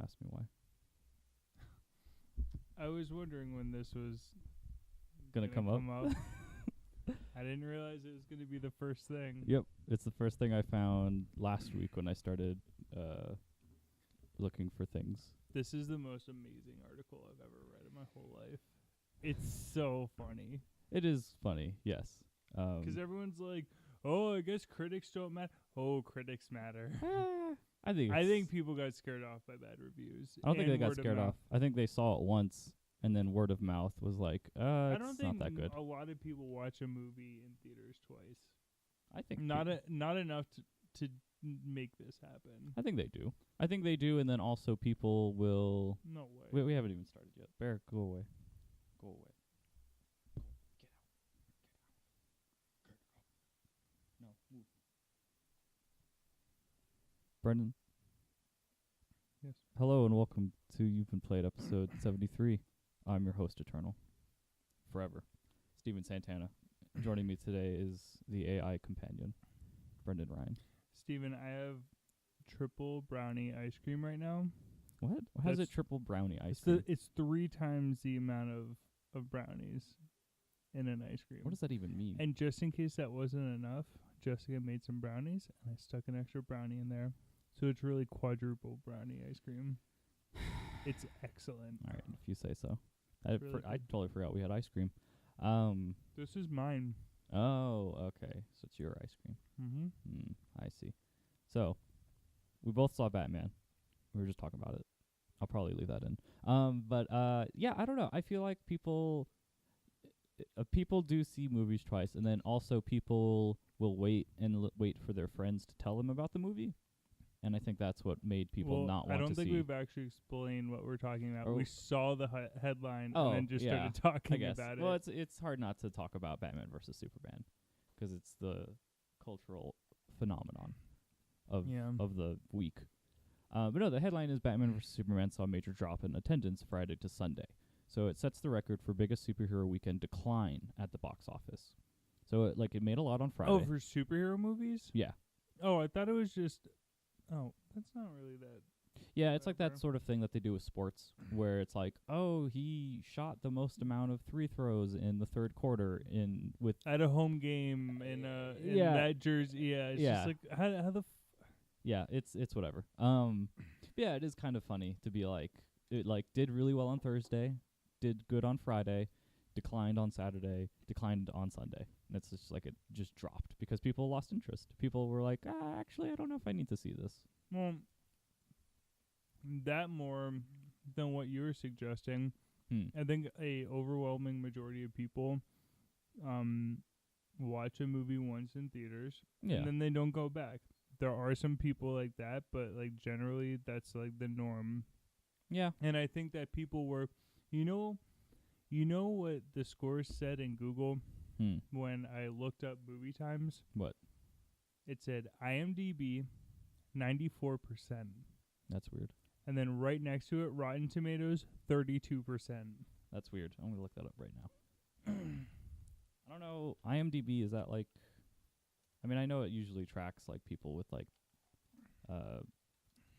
Ask me why. I was wondering when this was Gonna come up. I didn't realize it was going to be the first thing. Yep, it's the first thing I found last week when I started looking for things. This is the most amazing article I've ever read in my whole life. It's so funny. It is funny, yes. Because everyone's like, oh, I guess critics don't matter. Oh, critics matter. I think people got scared off by bad reviews. I don't think they got scared off. I think they saw it once, and then word of mouth was like, I don't it's think not that good. a lot of people watch a movie in theaters twice. I think not enough to make this happen. I think they do. I think they do, and then also people will. No way. We haven't even started yet. Bear, go away. Go away. Get out. Get out. No, move. Brendan. Yes. Hello and welcome to You've Been Played episode 73. I'm your host, Eternal. Forever. Steven Santana. Joining me today is the AI companion, Brendan Ryan. Steven, I have triple brownie ice cream right now. What? How's it triple brownie ice cream? It's 3 times the amount of brownies in an ice cream. What does that even mean? And just in case that wasn't enough, Jessica made some brownies, and I stuck an extra brownie in there. So it's really quadruple brownie ice cream. It's excellent. All right, if you say so. I totally forgot we had ice cream. This is mine. Oh, okay. So it's your ice cream. Mm-hmm. I see. So we both saw Batman. We were just talking about it. I'll probably leave that in. But yeah, I don't know. I feel like people do see movies twice, and then also people will wait and wait for their friends to tell them about the movie. And I think that's what made people not want to see. I don't think we've actually explained what we're talking about. We saw the headline and then just started talking about it. Well, it's hard not to talk about Batman versus Superman because it's the cultural phenomenon of the week. But no, the headline is Batman vs. Superman saw a major drop in attendance Friday to Sunday. So it sets the record for biggest superhero weekend decline at the box office. So it made a lot on Friday. Oh, for superhero movies? Yeah. Oh, I thought it was just... Oh, that's not really that... Yeah, it's like that sort of thing that they do with sports, where it's like, oh, he shot the most amount of free throws in the third quarter at a home game in that jersey. Yeah, it's just like how the... Yeah, it's whatever. Yeah, it is kind of funny to be like, it did really well on Thursday, did good on Friday, declined on Saturday, declined on Sunday. And it's just like it just dropped because people lost interest. People were like, actually, I don't know if I need to see this. Well, that more than what you were suggesting. I think a overwhelming majority of people watch a movie once in theaters and then they don't go back. There are some people like that, but like generally that's like the norm. Yeah. And I think that people were, you know what the scores said in Google when I looked up movie times? What? It said IMDb 94%. That's weird. And then right next to it, Rotten Tomatoes 32%. That's weird. I'm going to look that up right now. I don't know. IMDb, is that like... I mean, I know it usually tracks like people with like...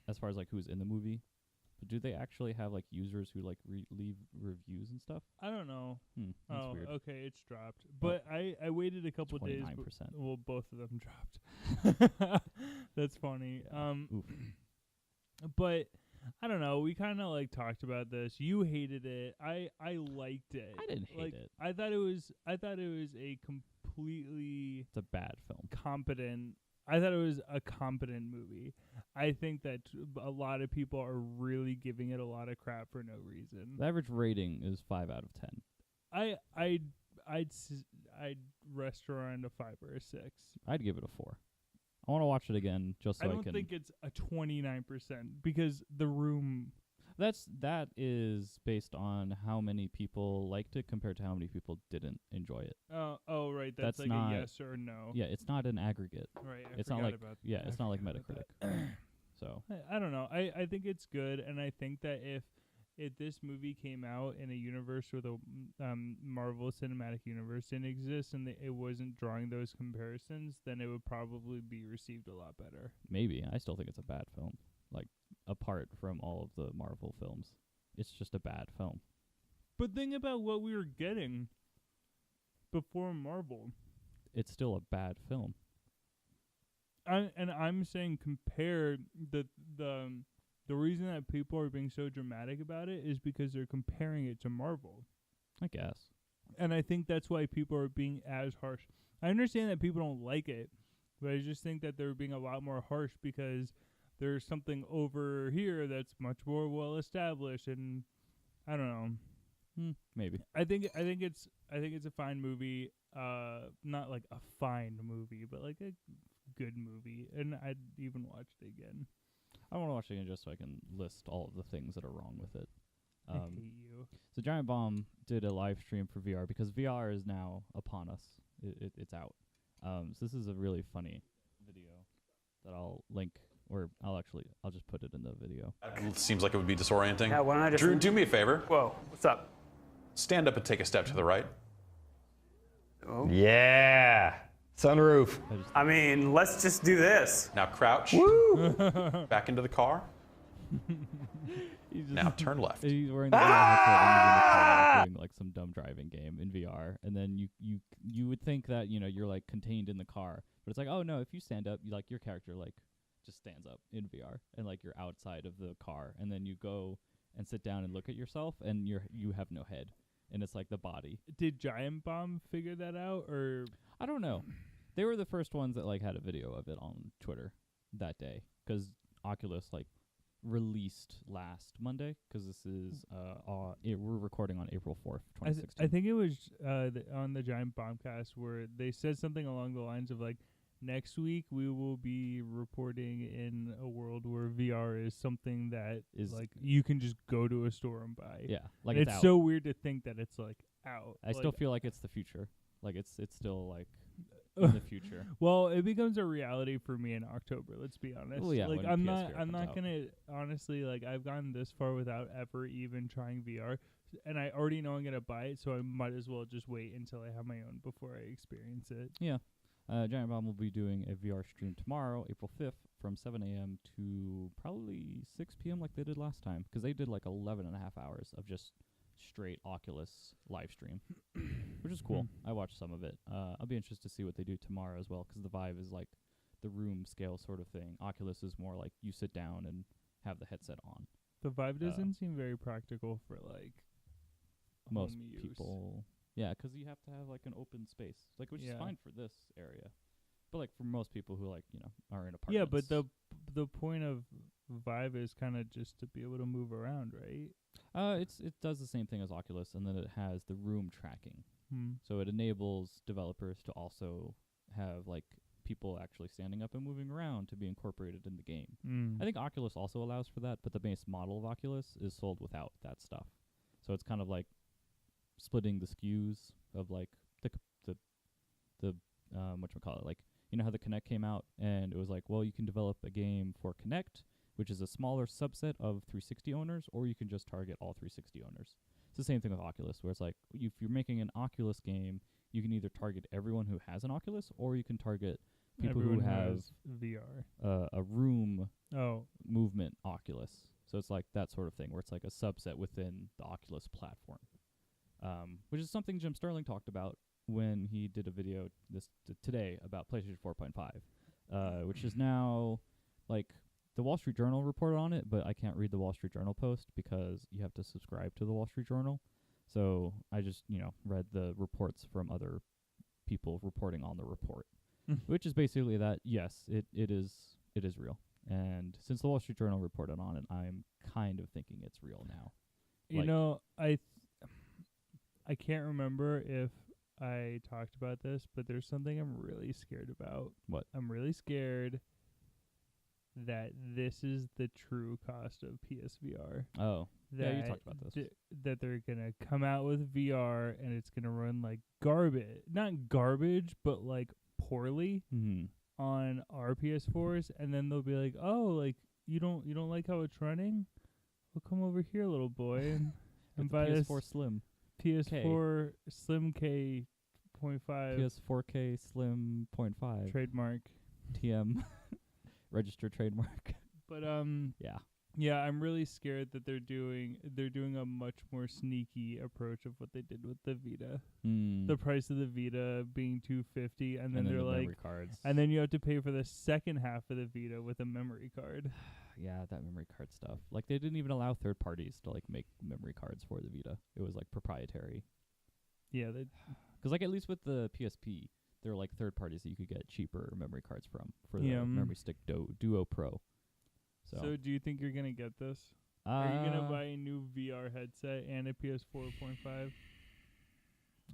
as far as like who's in the movie. But do they actually have like users who like leave reviews and stuff? I don't know. That's weird. Okay, it's dropped. But I waited a couple days. 29%. Well, both of them dropped. That's funny. Oof. But I don't know. We kind of like talked about this. You hated it. I liked it. I didn't hate it. I thought it was a completely... It's a bad film. I thought it was a competent movie. I think that a lot of people are really giving it a lot of crap for no reason. The average rating is 5 out of 10. I'd rest around a 5 or a 6. I'd give it a 4. I want to watch it again just so I can... I don't think it's a 29% because The Room... That is based on how many people liked it compared to how many people didn't enjoy it. Oh, right. That's like not, a yes or no. Yeah, it's not an aggregate. Right. It's not like it's not like Metacritic. So I don't know. I think it's good, and I think that if this movie came out in a universe where the Marvel Cinematic Universe didn't exist and it wasn't drawing those comparisons, then it would probably be received a lot better. Maybe. I still think it's a bad film. Like apart from all of the Marvel films. It's just a bad film. But think about what we were getting before Marvel. It's still a bad film. I'm saying compare the reason that people are being so dramatic about it is because they're comparing it to Marvel. I guess. And I think that's why people are being as harsh. I understand that people don't like it, but I just think that they're being a lot more harsh because there's something over here that's much more well established, and I don't know. Maybe. I think it's a fine movie. Not like a fine movie, but like a good movie, and I'd even watch it again. I want to watch it again just so I can list all of the things that are wrong with it. I hate you. So Giant Bomb did a live stream for VR because VR is now upon us. It's out. So this is a really funny video that I'll link, or I'll just put it in the video. It seems like it would be disorienting. Yeah, why don't I just... Drew, do me a favor. Whoa, what's up? Stand up and take a step to the right. Oh. Yeah. Sunroof. I mean, let's just do this. Now crouch. Woo! Back into the car. Now turn left. He's wearing the headset and he's in the car doing like some dumb driving game in VR, and then you would think that you're like contained in the car, but it's like, oh no, if you stand up, your character like just stands up in VR, and like you're outside of the car, and then you go and sit down and look at yourself, and you have no head, and it's like the body. Did Giant Bomb figure that out, or I don't know. They were the first ones that like had a video of it on Twitter that day, because Oculus like released last Monday, because this is we're recording on April 4th, 2016. I think it was on the Giant Bombcast where they said something along the lines of like, next week we will be reporting in a world where VR is something that is like you can just go to a store and buy. Yeah, like it's out. so weird to think that it's like out. I still feel like it's the future. Like it's still like in the future. Well, it becomes a reality for me in October. Let's be honest. Well, yeah, like when I'm PSVR not comes gonna honestly like I've gone this far without ever even trying VR, and I already know I'm gonna buy it, so I might as well just wait until I have my own before I experience it. Yeah. Giant Bomb will be doing a VR stream tomorrow, April 5th, from 7 a.m. to probably 6 p.m. like they did last time, because they did like 11 and a half hours of just straight Oculus live stream, which is cool. I watched some of it. I'll be interested to see what they do tomorrow as well, because the Vive is like the room scale sort of thing. Oculus is more like you sit down and have the headset on. The Vive doesn't seem very practical for like most home use. people. Yeah, because you have to have like an open space, like which is fine for this area, but like for most people who like are in apartments. Yeah, but the point of Vive is kind of just to be able to move around, right? It does the same thing as Oculus, and then it has the room tracking. Hmm. So it enables developers to also have like people actually standing up and moving around to be incorporated in the game. I think Oculus also allows for that, but the base model of Oculus is sold without that stuff. So it's kind of like splitting the SKUs of like the whatchamacallit, like how the Kinect came out and it was like, well, you can develop a game for Kinect, which is a smaller subset of 360 owners, or you can just target all 360 owners. It's the same thing with Oculus, where it's like if you're making an Oculus game, you can either target everyone who has an Oculus, or you can target people Everyone who have has VR. A room Oh, movement Oculus. So it's like that sort of thing, where it's like a subset within the Oculus platform, which is something Jim Sterling talked about when he did a video today about PlayStation 4.5, which is now like the Wall Street Journal reported on it, but I can't read the Wall Street Journal post because you have to subscribe to the Wall Street Journal. So I just read the reports from other people reporting on the report, which is basically that yes, it is real. And since the Wall Street Journal reported on it, I'm kind of thinking it's real now. I can't remember if I talked about this, but there's something I'm really scared about. What? I'm really scared that this is the true cost of PSVR. Oh, yeah, you talked about this. That they're going to come out with VR and it's going to run like garbage. Not garbage, but like poorly on our PS4s, and then they'll be like, "Oh, like you don't like how it's running? Well, come over here, little boy, and buy this PS4 Slim. PS4 Slim K 0.5 PS4K Slim 0.5 trademark TM registered trademark. But yeah, Yeah, I'm really scared that they're doing a much more sneaky approach of what they did with the Vita. The price of the Vita being $250, and then they're the like, memory cards. and then you have to pay for the second half of the Vita with a memory card. Yeah, that memory card stuff. Like, they didn't even allow third parties to like make memory cards for the Vita. It was like proprietary. Yeah, Because like at least with the PSP, there were like third parties that you could get cheaper memory cards from for the Yeah, Memory Stick Duo Pro. So do you think you're gonna get this? Are you gonna buy a new VR headset and a PS4.5?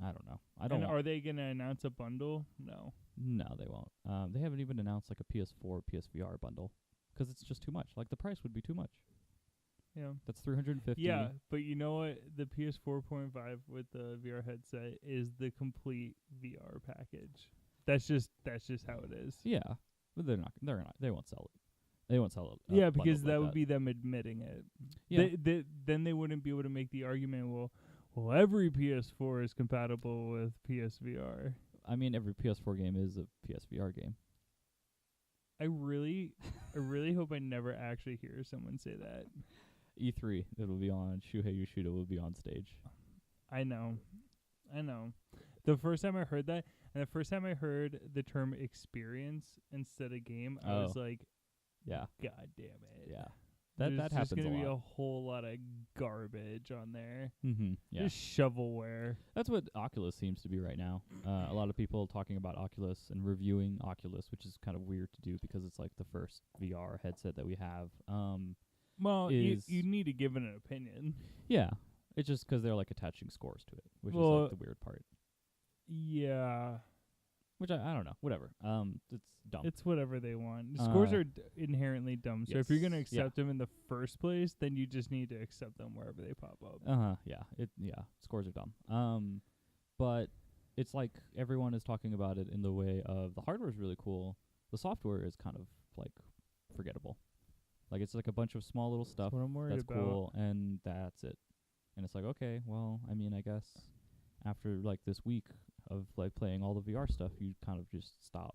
I don't know. I don't. And are they gonna announce a bundle? No. No, they won't. They haven't even announced like a PS4 PSVR bundle because it's just too much. Like the price would be too much. Yeah. That's $350. Yeah, but you know what? The PS4.5 with the VR headset is the complete VR package. That's just how it is. Yeah, but they won't sell it. They won't sell it. Yeah, because bundled that like would be them admitting it. Yeah. Then they wouldn't be able to make the argument, well, every PS4 is compatible with PSVR. I mean, every PS4 game is a PSVR game. I really hope I never actually hear someone say that. E3, it'll be on. Shuhei Yoshida will be on stage. I know. The first time I heard that, and the first time I heard the term experience instead of game, I was like, yeah, God damn it. Yeah. There's That happens just gonna be a a lot. whole lot of garbage on there. Mm-hmm. Yeah. Just shovelware. That's what Oculus seems to be right now. A lot of people talking about Oculus and reviewing Oculus, which is kind of weird to do because it's like the first VR headset that we have. Well, you need to give it an opinion. Yeah. It's just 'cause they're like attaching scores to it, which is like the weird part. Yeah. Which I don't know. Whatever. It's dumb. It's whatever they want. Scores are inherently dumb. So if you're going to Yes. Yeah. accept them in the first place, then you just need to accept them wherever they pop up. Yeah. Scores are dumb. But it's like everyone is talking about it in the way of the hardware is really cool. The software is kind of like forgettable. Like it's like a bunch of small little stuff That's what I'm worried that's about. cool, and that's it. And it's like, okay, well, I mean, I guess after like this week of like playing all the VR stuff, you kind of just stop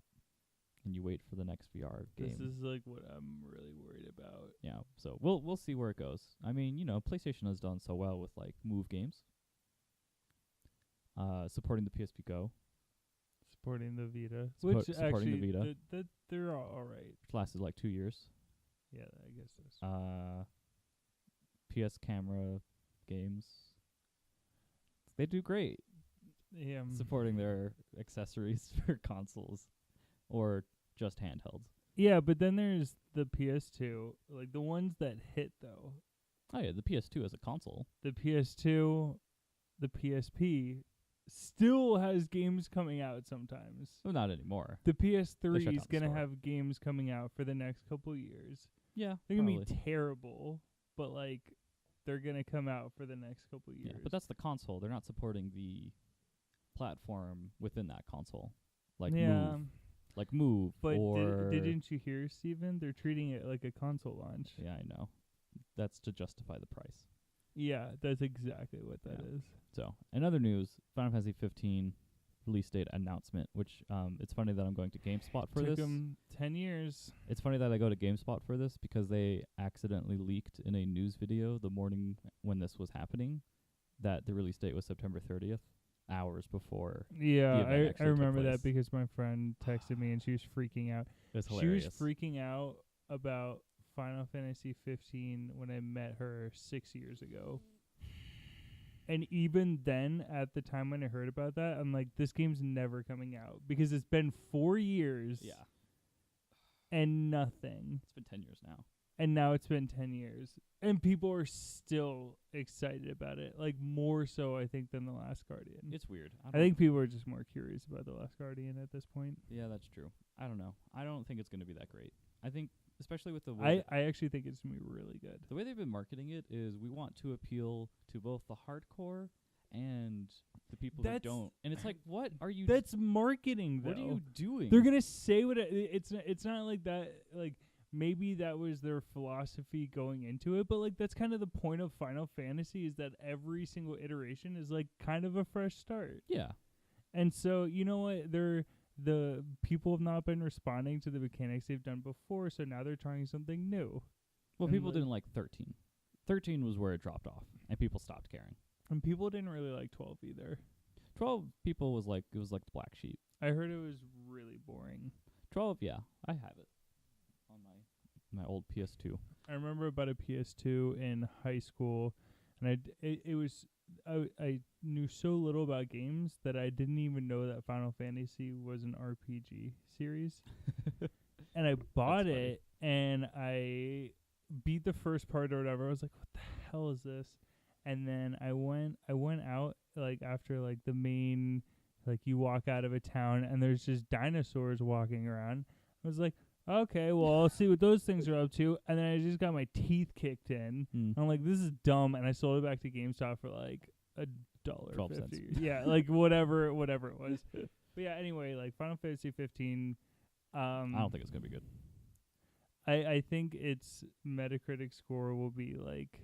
and you wait for the next VR game. This is like what I'm really worried about. Yeah, so we'll see where it goes. I mean, PlayStation has done so well with like Move games, supporting the PSP Go, Supporting the Vita. Supporting Which the actually, Vita. they're all right. which lasted like 2 years. Yeah, I guess that's PS camera games, they do great yeah. supporting their accessories for consoles or just handhelds. Yeah, but then there's the PS2, like the ones that hit though. Oh yeah, the PS2 as a console. The PS2, the PSP still has games coming out sometimes. Well, not anymore. The They PS3 shut down is the going to store. have games coming out for the next couple of years. Yeah, They're going to probably. be terrible, but like they're going to come out for the next couple of years. Yeah, but that's the console. They're not supporting the platform within that console, like Move, But or didn't you hear, Steven? They're treating it like a console launch. Yeah, I know. That's to justify the price. Yeah, that's exactly what that is. So, in other news, Final Fantasy 15 release date announcement, which it's funny that I'm going to GameSpot for Took this. 'em 10 years. It's funny that I go to GameSpot for this because they accidentally leaked in a news video the morning when this was happening that the release date was September 30th, hours before. Yeah, event I actually took remember that place. because my friend texted me and she was freaking out. It was She hilarious. was freaking out about Final Fantasy 15 when I met her 6 years ago. And even then, at the time when I heard about that, I'm like, this game's never coming out because it's been 4 years. Yeah. And nothing. It's been 10 years now. And now it's been 10 years. And people are still excited about it. Like, more so, I think, than The Last Guardian. It's weird. I think people are just more curious about The Last Guardian at this point. Yeah, that's true. I don't know. I don't think it's going to be that great. I think, especially with the way I actually think it's going to be really good. the way they've been marketing it is we want to appeal to both the hardcore and the people who don't. And it's like, what are you That's marketing, though. what are you doing? They're going to say what it's not like that. Like, maybe that was their philosophy going into it, but like that's kind of the point of Final Fantasy is that every single iteration is like kind of a fresh start. Yeah. And so, you know what? The people have not been responding to the mechanics they've done before, so now they're trying something new. Well, And, people like- didn't like 13. 13 was where it dropped off, and people stopped caring. And people didn't really like 12 either. 12 people was like it was like the black sheep. I heard it was really boring. 12, yeah, I have it on my old PS2. I remember about a PS2 in high school, and I knew so little about games that I didn't even know that Final Fantasy was an RPG series. And I bought funny. it, and I beat the first part or whatever. I was like, "What the hell is this?" And then I went out like after like the main, like you walk out of a town and there's just dinosaurs walking around. I was like, okay, well I'll see what those things are up to. And then I just got my teeth kicked in. I'm like, this is dumb, and I sold it back to GameStop for like $1.50. Yeah, like whatever it was. But yeah, anyway, like Final Fantasy 15. I don't think it's gonna be good. I think its Metacritic score will be like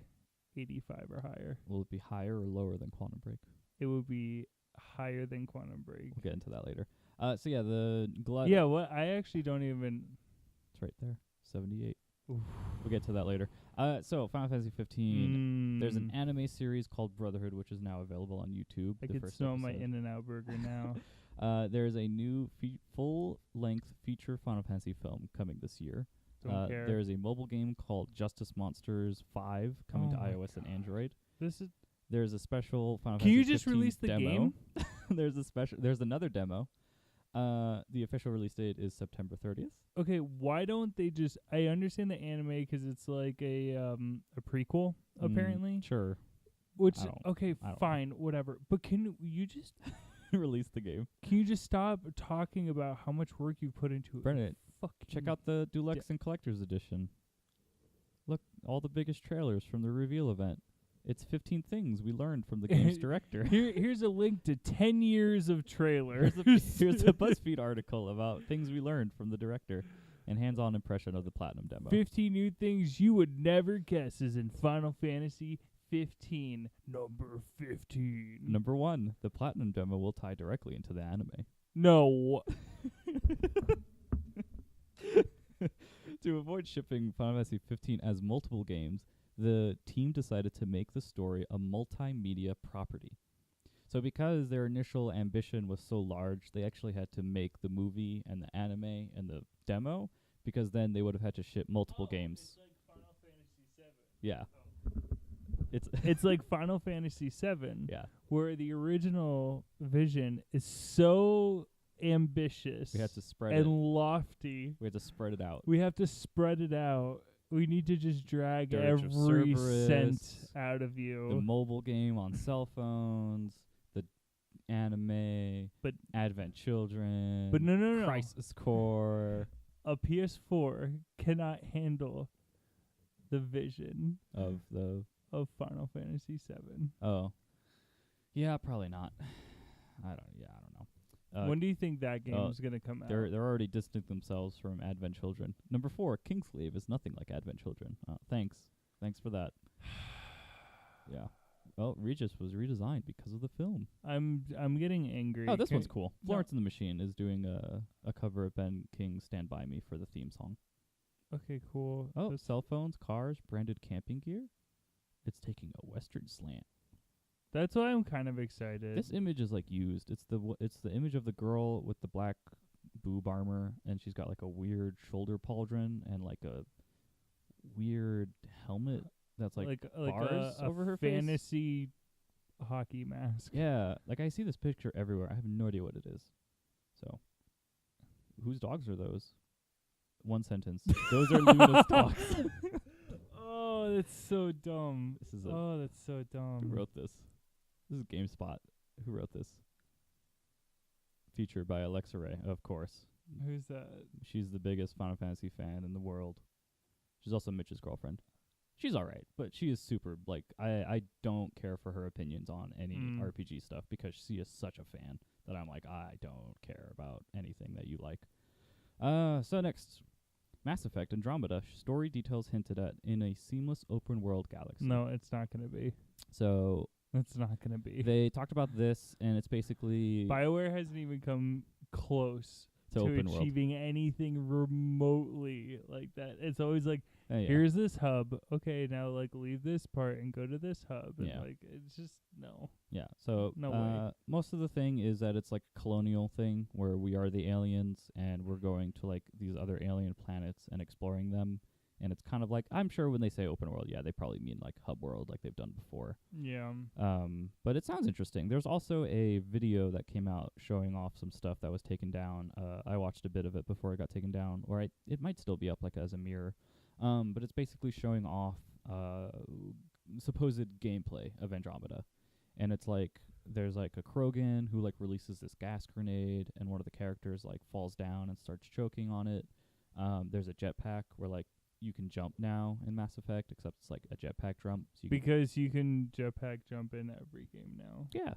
85 or higher. Will it be higher or lower than Quantum Break? It will be higher than Quantum Break. We'll get into that later. So yeah, the Glut. Yeah, what I actually don't even. It's right there, 78. Oof. We'll get to that later. So Final Fantasy 15. There's an anime series called Brotherhood, which is now available on YouTube. I the could first smell my episode. In-N-Out burger now. There's a new full-length feature Final Fantasy film coming this year. Don't care. There's a mobile game called Justice Monsters 5 coming to Oh my iOS and Android. This is. There's a special Final Can Fantasy you just 15 release the demo. game? There's another demo. The official release date is September 30th. Okay, why don't they just? I understand the anime 'cause it's like a prequel apparently. Sure. Which I don't- okay, I don't know. fine, whatever. But can you just Release the game. can you just stop talking about how much work you put into it? Brendan, Fucking check out the Deluxe and Collector's Edition. Look, all the biggest trailers from the reveal event. It's 15 things we learned from the game's director. Here's a link to 10 years of trailers. Here's a BuzzFeed article about things we learned from the director and hands-on impression of the Platinum demo. 15 new things you would never guess is in Final Fantasy 15. Number 15. Number 1, the Platinum demo will tie directly into the anime. No. To avoid shipping Final Fantasy 15 as multiple games, the team decided to make the story a multimedia property. So because their initial ambition was so large, they actually had to make the movie and the anime and the demo, because then they would have had to ship multiple games. It's like Final Fantasy 7. Yeah. It's It's like Final Fantasy 7. yeah. Where the original vision is so ambitious We had to spread and it. lofty. We had to spread it out. We have to spread it out. We need to just drag Dirge of every Cerberus, cent out of The you. mobile game on cell phones, the anime, But- Advent Children, But no. Crisis Core A PS4 cannot handle the vision of the of Final Fantasy 7. oh. Yeah, probably not. I don't know. When do you think that game's going to come out? They're already distancing themselves from Advent Children. Number 4, Kingslave is nothing like Advent Children. Thanks for that. Yeah. Well, Regis was redesigned because of the film. I'm getting angry. Oh, this Can- one's cool. no. Florence and the Machine is doing a cover of Ben King's Stand By Me for the theme song. Okay, cool. Oh, This- cell phones, cars, branded camping gear. It's taking a western slant. That's why I'm kind of excited. This image is like used. It's the image of the girl with the black boob armor, and she's got like a weird shoulder pauldron and like a weird helmet that's like bars a over her face. fantasy hockey mask. Yeah, like I see this picture everywhere. I have no idea what it is. So, whose dogs are those? One sentence. Those are Luna's dogs. Oh, that's so dumb. This is that's so dumb. who wrote this? This is GameSpot. Who wrote this? Featured by Alexa Ray, of course. Who's that? She's the biggest Final Fantasy fan in the world. She's also Mitch's girlfriend. She's alright, but she is super, like, I don't care for her opinions on any RPG stuff because she is such a fan that I'm like, I don't care about anything that you like. So next, Mass Effect Andromeda. Story details hinted at in a seamless open world galaxy. No, it's not going to be. So It's not going to be. they talked about this, and it's basically BioWare hasn't even come close to to open world. achieving anything remotely like that. It's always like, Yeah. Here's this hub. Okay, now like leave this part and go to this hub. And Yeah. like it's just no. Yeah. So No way. most of the thing is that it's like a colonial thing where we are the aliens and we're going to like these other alien planets and exploring them. And it's kind of like, I'm sure when they say open world, yeah, they probably mean like hub world like they've done before. Yeah. But it sounds interesting. There's also a video that came out showing off some stuff that was taken down. I watched a bit of it before it got taken down, or it might still be up like as a mirror. But it's basically showing off supposed gameplay of Andromeda. And it's like there's like a Krogan who like releases this gas grenade, and one of the characters like falls down and starts choking on it. There's a jetpack where like you can jump now in Mass Effect, except it's like a jetpack jump. So Because you can jetpack jump in every game now yeah,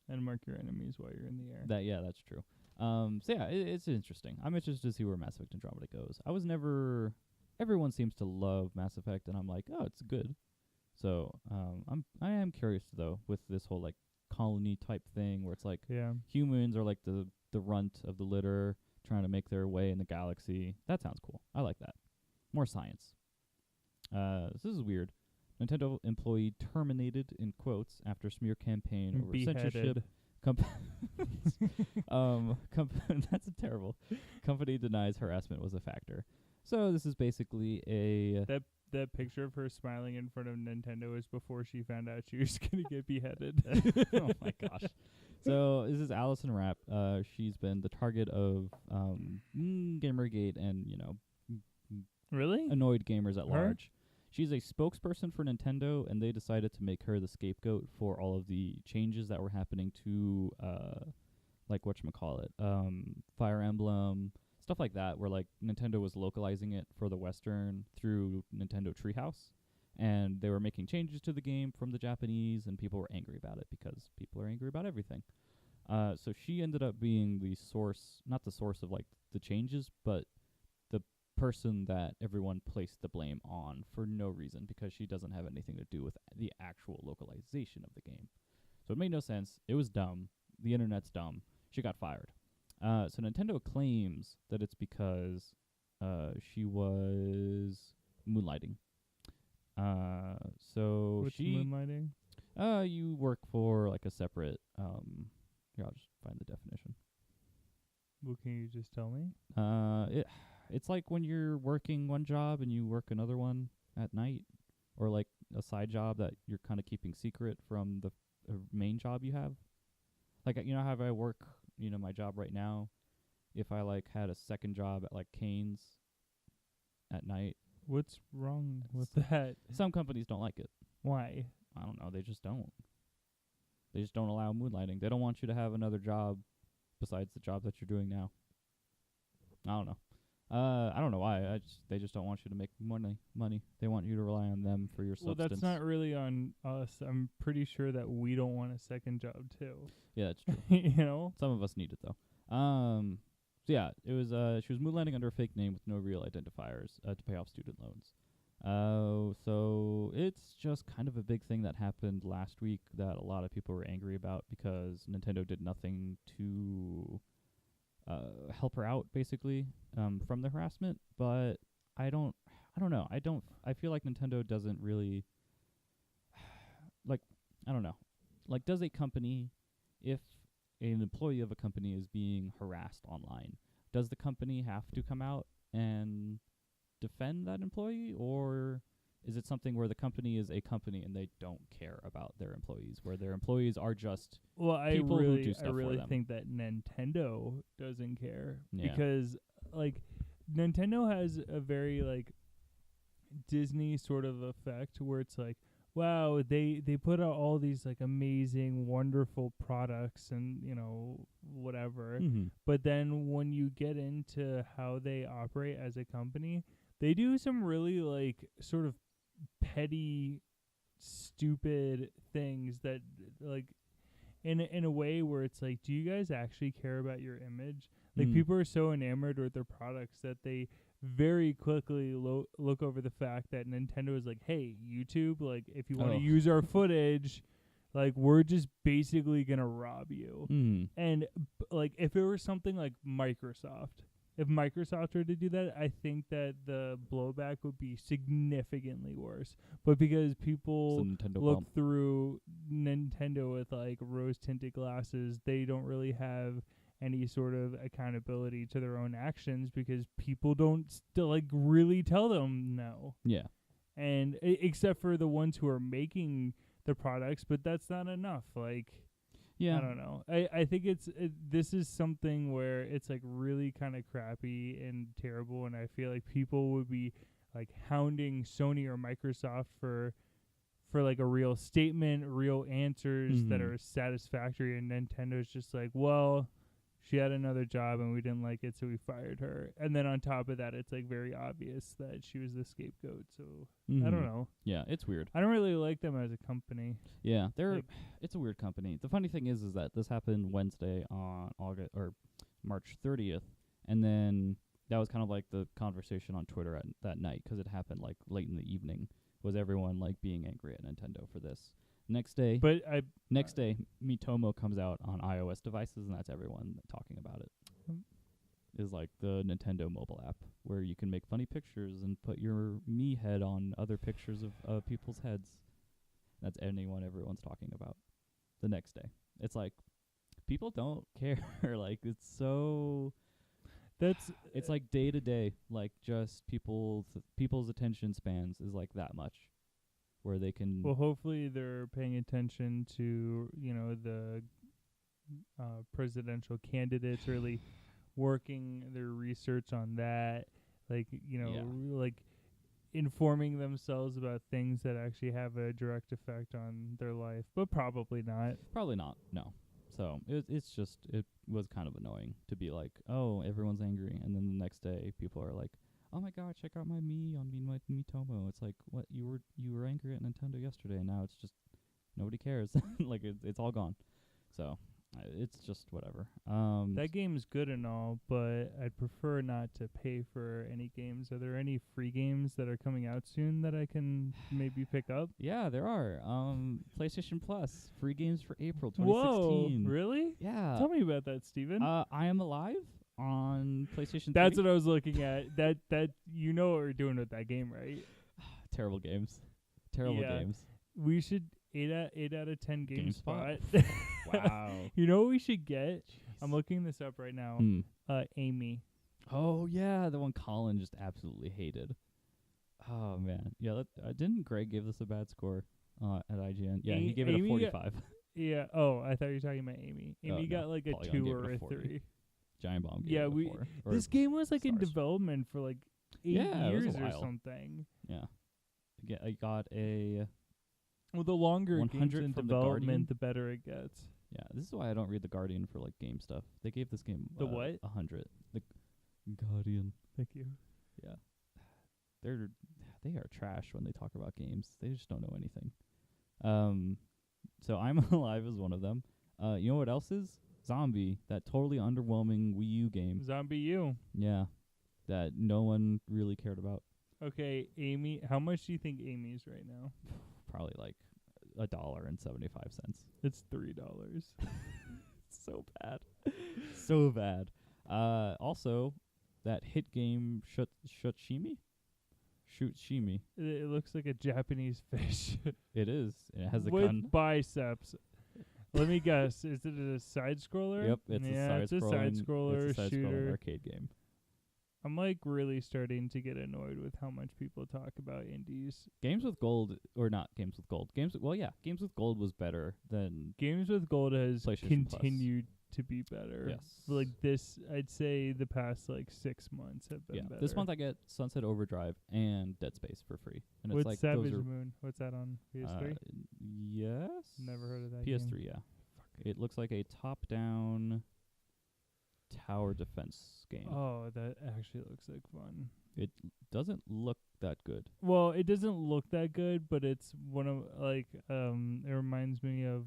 and mark your enemies while you're in the air. that's true. So yeah, it's interesting. I'm interested to see where Mass Effect Andromeda goes. I was never. Everyone seems to love Mass Effect, and I'm like, oh, it's good. So I am curious though with this whole like colony type thing where it's like Yeah. humans are like the runt of the litter trying to make their way in the galaxy. That sounds cool. I like that. More science. This is weird. Nintendo employee terminated in quotes after smear campaign over censorship. That's terrible. Company denies harassment was a factor. So this is basically a That picture of her smiling in front of Nintendo is before she found out she was gonna get beheaded. oh my gosh. So this is Allison Rapp. She's been the target of Gamergate and Really? annoyed gamers at Her? large. She's a spokesperson for Nintendo, and they decided to make her the scapegoat for all of the changes that were happening to like whatchamacallit, Fire Emblem, stuff like that, where like Nintendo was localizing it for the Western through Nintendo Treehouse, and they were making changes to the game from the Japanese, and people were angry about it because people are angry about everything. So she ended up being the source, not the source of like the changes, but the person that everyone placed the blame on for no reason, because she doesn't have anything to do with the actual localization of the game. So it made no sense. It was dumb. The internet's dumb. She got fired. So Nintendo claims that it's because she was moonlighting. So What's she moonlighting? you work for like a separate here, I'll just find the definition. Well, can you just tell me? It's like when you're working one job and you work another one at night, or like a side job that you're kind of keeping secret from the main job you have. Like how I work, my job right now, if I like had a second job at like Cane's at night. What's wrong with that? Some companies don't like it. Why? I don't know. They just don't. They just don't allow moonlighting. They don't want you to have another job besides the job that you're doing now. I don't know. I don't know why. They just don't want you to make money. They want you to rely on them for your substance. Well, that's not really on us. I'm pretty sure that we don't want a second job too. Yeah, that's true. You know? Some of us need it though. So yeah, it was she was moonlighting under a fake name with no real identifiers to pay off student loans. So it's just kind of a big thing that happened last week that a lot of people were angry about because Nintendo did nothing to help her out basically from the harassment. But I don't know. I feel like Nintendo doesn't really I don't know. Like, does a company, if an employee of a company is being harassed online, does the company have to come out and defend that employee, or is it something where the company is a company and they don't care about their employees, where their employees are just people who do stuff I really for them? think that Nintendo doesn't care Yeah. because like Nintendo has a very like Disney sort of effect where it's like, wow, they put out all these like amazing, wonderful products and whatever. Mm-hmm. But then when you get into how they operate as a company, they do some really like sort of petty, stupid things that like in a way where it's like, do you guys actually care about your image? Like people are so enamored with their products that they very quickly look over the fact that Nintendo is like, hey, YouTube, like if you want to use our footage, like we're just basically gonna rob you. Mm. And like if it were something like Microsoft, if Microsoft were to do that, I think that the blowback would be significantly worse. But because people Nintendo look bump. through Nintendo with like rose tinted glasses, they don't really have any sort of accountability to their own actions because people don't still like really tell them no. Yeah. And except for the ones who are making the products, but that's not enough. Like, Yeah. I don't know. I think this is something where it's like really kind of crappy and terrible, and I feel like people would be like hounding Sony or Microsoft for like a real statement, real answers that Mhm. are satisfactory, and Nintendo's just like, well, she had another job and we didn't like it, so we fired her. And then on top of that, it's like very obvious that she was the scapegoat. So I don't Mhm. know. Yeah, it's weird. I don't really like them as a company. Yeah, they're Like- it's a weird company. The funny thing is that this happened Wednesday on March 30th, and then that was kind of like the conversation on Twitter at that night because it happened like late in the evening. Was everyone like being angry at Nintendo for this? Next day, But next day, Mitomo comes out on iOS devices, and that's everyone talking about it. Mm. Is like the Nintendo mobile app where you can make funny pictures and put your me head on other pictures of people's heads. That's everyone's talking about. The next day, it's like people don't care. Like it's like day to day. Like just people's attention spans is like that much, where they can. well, hopefully they're paying attention to the presidential candidates, really working their research on that, like Yeah. like informing themselves about things that actually have a direct effect on their life, but probably not. Probably not. No. So it was kind of annoying to be like, oh, everyone's angry, and then the next day people are like, oh my god, check out my Mitomo. It's like, what, you were angry at Nintendo yesterday, and now it's just nobody cares. Like it's all gone. So it's just whatever. That game is good and all, but I'd prefer not to pay for any games. Are there any free games that are coming out soon that I can maybe pick up? Yeah, there are. PlayStation Plus free games for April Whoa, 2016. really? Yeah. Tell me about that, Steven. I Am Alive on PlayStation. That's 3. what I was looking at. That you know what we're doing with that game, right? Terrible games. Terrible Yeah. games. We should 8 out of 10 GameSpot. Wow. You know what we should get? I'm looking this up right now. Hmm. Amy. Oh yeah, the one Colin just absolutely hated. Oh man, yeah. Didn't Greg give this a bad score at IGN? Yeah, he gave it a Amy 45. Yeah. Oh, I thought you were talking about Amy. Oh, Amy no. got like a Polygon 2 gave or it a a 40. 3. Giant Bomb gave Yeah, it a 4. Or This game was like in stars. development for like 8 Yeah, it was a years or while. something. Yeah. I got a. Well, the longer a game's 100 in from The Guardian? development, the better it gets. Yeah, this is why I don't read The Guardian for like game stuff. They gave this game The what? 100. The Guardian. Thank you. Yeah. They are trash when they talk about games. They just don't know anything. So I'm Alive is one of them. You know what else is? Zombie, that totally underwhelming Wii U game. Zombie U. Yeah. That no one really cared about. Okay, Amy. How much do you think Amy's right now? Probably like $1.75. It's $3. So bad. So bad. Also, that hit game Shutshimi? Shootshimi. It looks like a Japanese fish It is. And it has a with gun. biceps. Let me guess. Is it a side scroller? Yep, it's It's a side scroller It's a side-scrolling shooter. arcade game. I'm like really starting to get annoyed with how much people talk about indies. Games with Gold, or not Games with Gold. Games with Gold was better than Games with Gold has PlayStation Plus. continued to be better. yes. Like this, I'd say the past like 6 months have been better. This month I get Sunset Overdrive and Dead Space for free, and What's it's like Savage those are Moon? What's that on PS3? yes. Never heard of that PS3, game. yeah. It looks like a top-down tower defense game. Oh, that actually looks like fun. It doesn't look that good. Well, it doesn't look that good, but it's one of like it reminds me of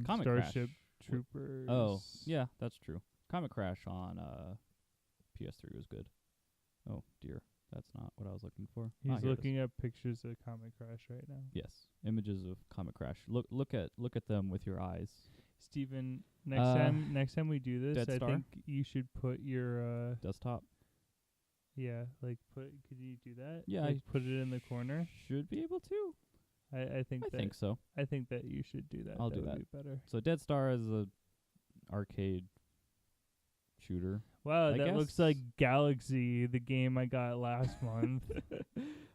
Comic Starship Crash. Troopers. Oh, yeah, that's true. Comic Crash on PS3 was good. Oh dear, that's not what I was looking for. He's Here it is. looking at pictures of Comic Crash right now. Yes, images of Comic Crash. Look at them with your eyes. Steven, next time we do this, Dead I Star? think you should put your Desktop. Yeah, like could you do that? Yeah, like I put it in the corner. Should be able to. I think I that think so. I think that you should do that. I'll that do would that. Be better. So Dead Star is a arcade shooter. Wow, I that looks guess- like Galaxy, the game I got last month.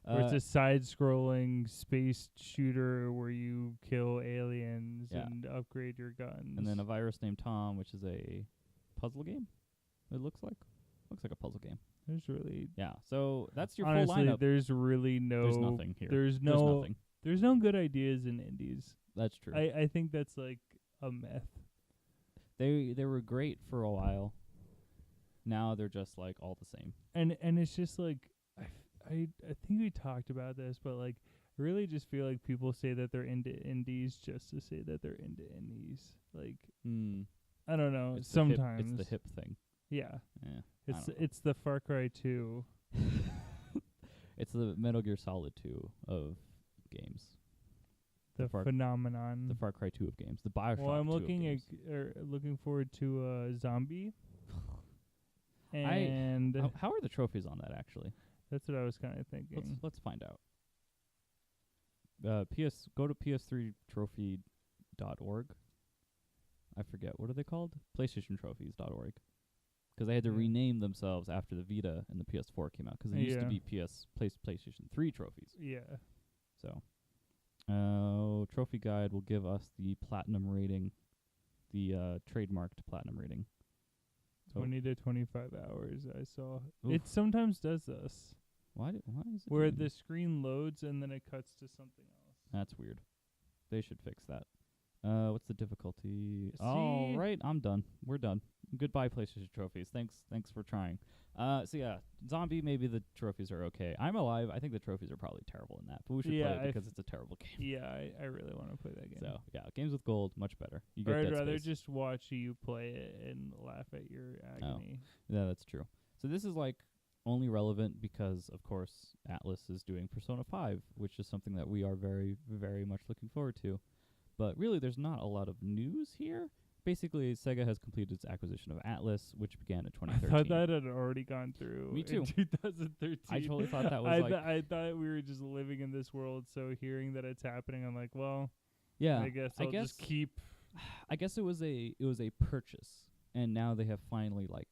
Where it's Uh, a side-scrolling space shooter where you kill aliens Yeah. and upgrade your guns. and then A Virus Named Tom, which is a puzzle game. It looks like a puzzle game. there's really Yeah. So that's your honestly, full lineup. there's really no There's nothing here. There's There's no nothing. there's no good ideas in indies. That's true. I think that's like a myth. They were great for a while. Now they're just like all the same. And it's just like I think we talked about this, but like I really just feel like people say that they're into indies just to say that they're into indies. Like I don't know. It's Sometimes it's the hip thing. Yeah. Yeah. It's don't know. it's the Far Cry 2. It's the Metal Gear Solid 2 of games. The Far- phenomenon. The Far Cry 2 of games. The BioShock well, I'm 2 looking of at games. looking forward to Zombie. And How are the trophies on that actually? that's what I was kind of thinking. Let's find out. Go to ps3trophy.org. I forget, what are they called? PlayStationTrophies.org. Because they had to Yeah. rename themselves after the Vita and the PS4 came out. Because they used to Yeah. be PlayStation 3 trophies. Yeah. So, Trophy Guide will give us the platinum rating, the trademarked platinum rating. So 20 to 25 hours I saw. Oof. It sometimes does this. why is it Where doing the screen loads and then it cuts to something else. That's weird. They should fix that. What's the difficulty? All See? right, I'm done. We're done. Goodbye, PlayStation trophies. Thanks for trying. So yeah, Zombie. Maybe the trophies are okay. I'm Alive. I think the trophies are probably terrible in that, but we should Yeah, play it because it's a terrible game. Yeah, I really want to play that game. So yeah, games with gold much better. You Or get I'd Dead rather Space. just watch you play it and laugh at your agony. Yeah, that's true. So this is like only relevant because, of course, Atlas is doing Persona 5, which is something that we are very, very much looking forward to. But really, there's not a lot of news here. Basically, Sega has completed its acquisition of Atlas, which began in I 2013. thought that had already gone through. Me too. In 2013. I totally thought that was I thought we were just living in this world. So hearing that it's happening, I'm like, well, yeah. I guess I'll just keep I guess it was a purchase, and now they have finally like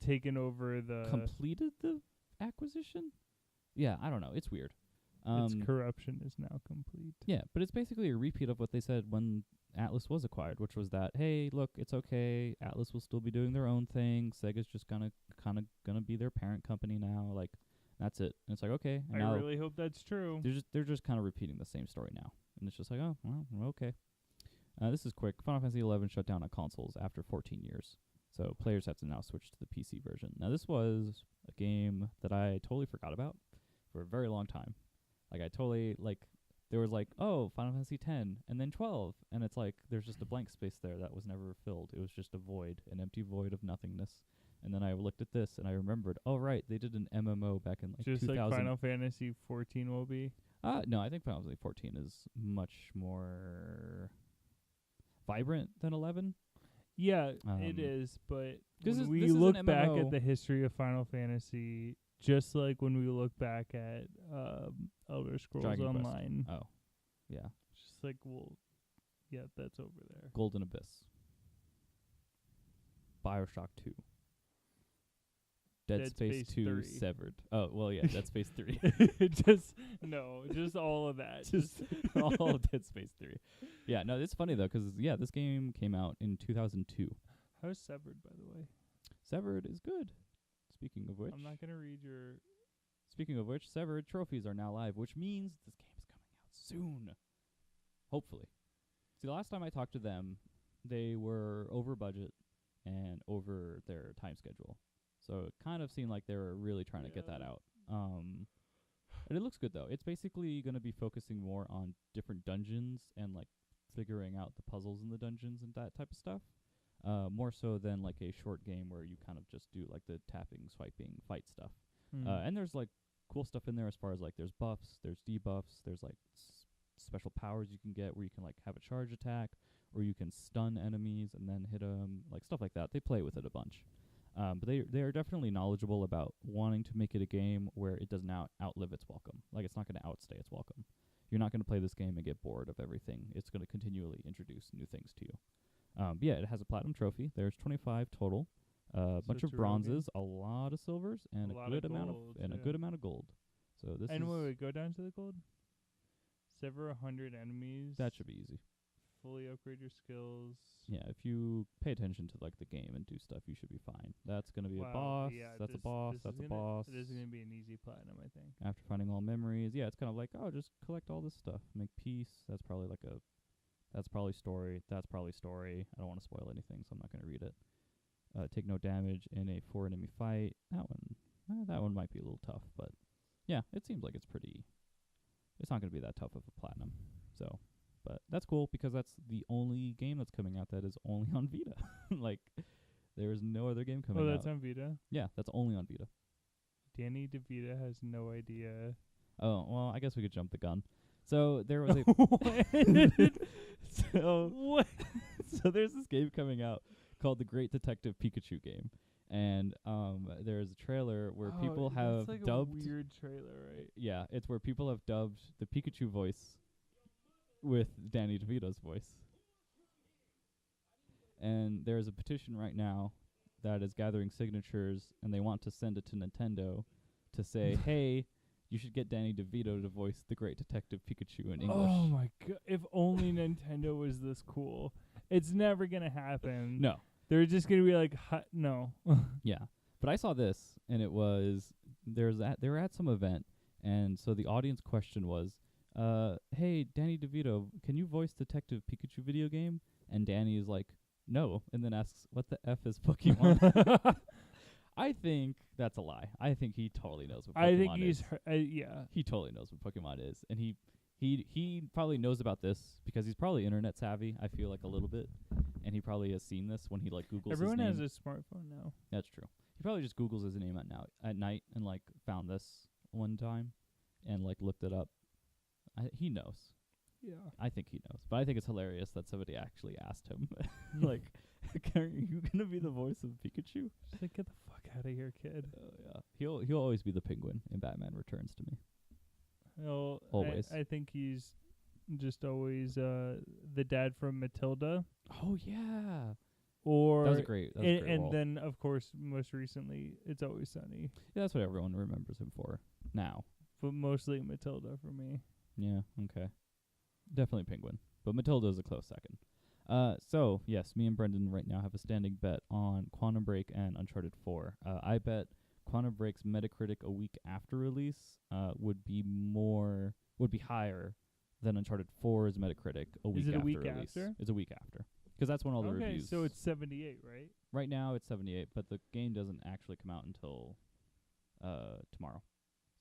taking over the. completed the acquisition. Yeah, I don't know. It's weird. Its corruption is now complete. Yeah, but it's basically a repeat of what they said when Atlas was acquired, which was that, hey, look, it's okay. Atlas will still be doing their own thing. Sega's just gonna be their parent company now. Like, that's it. And it's like, okay. And I now really hope that's true. they're just kind of repeating the same story now, and it's just like, oh, well, okay. This is quick. Final Fantasy XI shut down on consoles after 14 years, so players have to now switch to the PC version. Now, this was a game that I totally forgot about for a very long time. Like, I totally, like, there was like, oh, Final Fantasy X, and then 12, and it's like, there's just a blank space there that was never filled. It was just a void, an empty void of nothingness. And then I looked at this, and I remembered, oh, right, they did an MMO back in, like, Just 2000. like Final Fantasy 14 will be. No, I think Final Fantasy 14 is much more vibrant than 11. Yeah, it is, but this when is- we this is an look back MMO. at the history of Final Fantasy, just like when we look back at Elder Scrolls Dragon Quest. Online, Oh, yeah. it's just like, well, yeah, that's over there. Golden Abyss. BioShock 2. Dead Space 2 3. Severed. Oh, well, yeah, Dead Space 3. just all of that. Just all of Dead Space 3. Yeah, no, it's funny, though, 'cause yeah, this game came out in 2002. How's Severed, by the way? Severed is good. Speaking of which, I'm not gonna read your. Severed trophies are now live, which means this game is coming out soon. Hopefully. See, the last time I talked to them, they were over budget and over their time schedule. So it kind of seemed like they were really trying to get that out. And it looks good, though. It's basically going to be focusing more on different dungeons and, like, figuring out the puzzles in the dungeons and that type of stuff. More so than, like, a short game where you kind of just do, like, the tapping, swiping, fight stuff. And there's, like, cool stuff in there as far as, like, there's buffs, there's debuffs, there's, like, special powers you can get where you can, like, have a charge attack, or you can stun enemies and then hit 'em, like, stuff like that. They play with it a bunch. But they are definitely knowledgeable about wanting to make it a game where it doesn't outlive its welcome. Like, it's not going to outstay its welcome. You're not going to play this game and get bored of everything. It's going to continually introduce new things to you. But yeah, it has a platinum trophy. There's 25 total. A bunch of it's a real game. bronzes, a lot of silvers, and A a lot good of amount golds, of a yeah. good amount of gold. So this And is wait, go down to the gold. Sever 100 enemies. that should be easy. Fully upgrade your skills. Yeah, if you pay attention to like the game and do stuff, you should be fine. That's gonna be a Wow, boss. yeah, That's a this- boss. this That's is a gonna- boss. This is gonna be an easy platinum, I think. After finding all memories, yeah, it's kind of like, oh, just collect all this stuff, make peace. That's probably story. That's probably story. I don't want to spoil anything, so I'm not gonna read it. Take no damage in a 4-enemy fight. That one might be a little tough, but yeah, it seems like it's not gonna be that tough of a platinum. So. But that's cool because that's the only game that's coming out that is only on Vita. Like, there is no other game coming out. Oh, that's on Vita? Yeah, that's only on Vita. Danny DeVita has no idea. Oh, well, I guess we could jump the gun. So there was a so there's this game coming out called The Great Detective Pikachu game. And there's a trailer where people have that's like dubbed a weird trailer, right? Yeah, it's where people have dubbed the Pikachu voice with Danny DeVito's voice. And there's a petition right now that is gathering signatures, and they want to send it to Nintendo to say, hey, you should get Danny DeVito to voice the Great Detective Pikachu in English. Oh my god! If only Nintendo was this cool. It's never gonna happen. No. They're just gonna be like, no. Yeah. But I saw this, and it was, they were at some event, and so the audience question was, hey, Danny DeVito, can you voice Detective Pikachu video game? And Danny is like, no, and then asks, what the F is Pokemon? I think that's a lie. I think he totally knows what Pokemon I think is. yeah. He totally knows what Pokemon is. And he probably knows about this because he's probably internet savvy, I feel like a little bit. And he probably has seen this when he like Googles Everyone his name. has a smartphone now. That's true. He probably just Googles his name at night and like found this one time and like looked it up. He knows. Yeah. I think he knows. But I think it's hilarious that somebody actually asked him, like, are you gonna be the voice of Pikachu? Just like, get the fuck out of here, kid. Yeah. He'll always be the Penguin in Batman Returns to me. Well, Always. I think he's just always the dad from Matilda. Oh yeah. Or That was a great and role. then of course most recently It's Always Sunny. Yeah, that's what everyone remembers him for now. But mostly Matilda for me. Yeah, okay. Definitely Penguin. But Matilda is a close second. So, yes, me and Brendan right now have a standing bet on Quantum Break and Uncharted 4. I bet Quantum Break's Metacritic a week after release would be higher than Uncharted 4's Metacritic a week Is it after a week release. after? It's a week after. Because that's when all the Okay, reviews... so it's 78, right? Right now it's 78, but the game doesn't actually come out until tomorrow.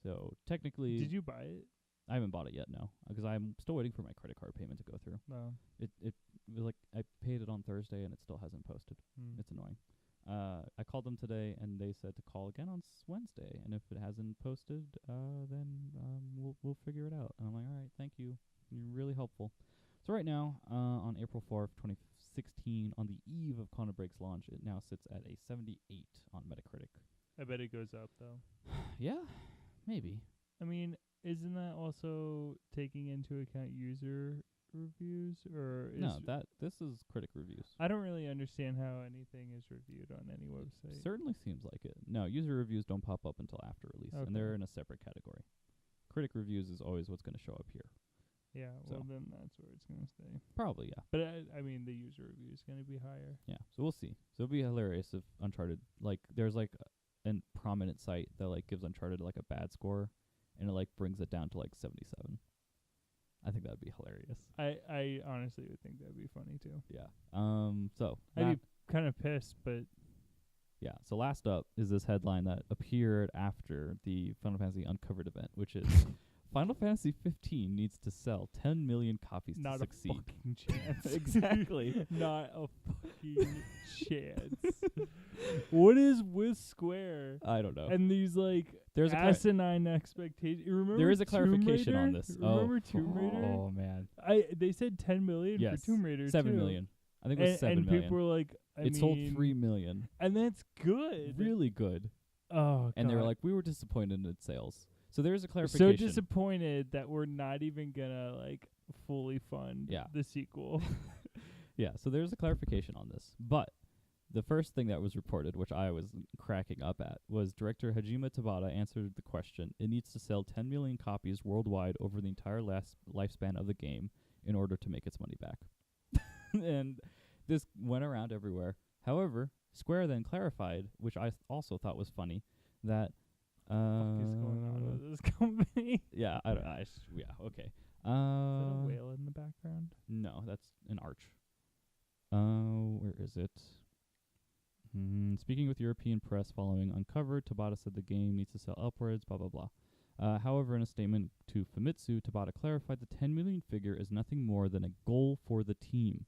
So, technically... Did you buy it? I haven't bought it yet, no, because I'm still waiting for my credit card payment to go through. No. It was like I paid it on Thursday and it still hasn't posted. It's annoying. I called them today and they said to call again on Wednesday, and if it hasn't posted, then we'll figure it out. And I'm like, all right, thank you, you're really helpful. So right now, on April 4th, 2016, on the eve of Quantum Break's launch, it now sits at a 78 on Metacritic. I bet it goes up though. Yeah, maybe. I mean, isn't that also taking into account user reviews, or is No, this is critic reviews. I don't really understand how anything is reviewed on any website. Certainly seems like it. No, user reviews don't pop up until after release, Okay. and they're in a separate category. Critic reviews is always what's going to show up here. Yeah, So. well then that's where it's gonna stay. Probably, yeah. But I mean, the user review is gonna be higher. Yeah, so we'll see. So it'll be hilarious if Uncharted, like, there's like a prominent site that like gives Uncharted like a bad score, and it like brings it down to like 77. I think that'd be hilarious. I honestly would think that'd be funny too. Yeah. So I'd be kind of pissed, but yeah. So last up is this headline that appeared after the Final Fantasy Uncovered event, which is Final Fantasy 15 needs to sell 10 million copies not to succeed. a fucking chance. Exactly. Not a fucking chance. What is with Square I don't know. and these like There's a asinine expectations? Remember there is a Tomb clarification on Raider? this. Remember Tomb Raider? Oh man. They said 10 million Yes. for Tomb Raider 7 too. million. I think it was 7 and million. people were like, It sold 3 million. And that's good. Really good. Oh, And they were God. like, we were disappointed in its sales. So there's a So clarification. disappointed that we're not even gonna like fully fund Yeah. the sequel. Yeah, so there's a clarification on this. But the first thing that was reported, which I was cracking up at, was director Hajime Tabata answered the question, it needs to sell 10 million copies worldwide over the entire lifespan of the game in order to make its money back. And this went around everywhere. However, Square then clarified, which I also thought was funny, that What is going on with this company? yeah, yeah, okay. Is that a whale in the background? No, that's an arch. Where is it? Speaking with European press following Uncovered, Tabata said the game needs to sell upwards, blah, blah, blah. However, in a statement to Famitsu, Tabata clarified the 10 million figure is nothing more than a goal for the team.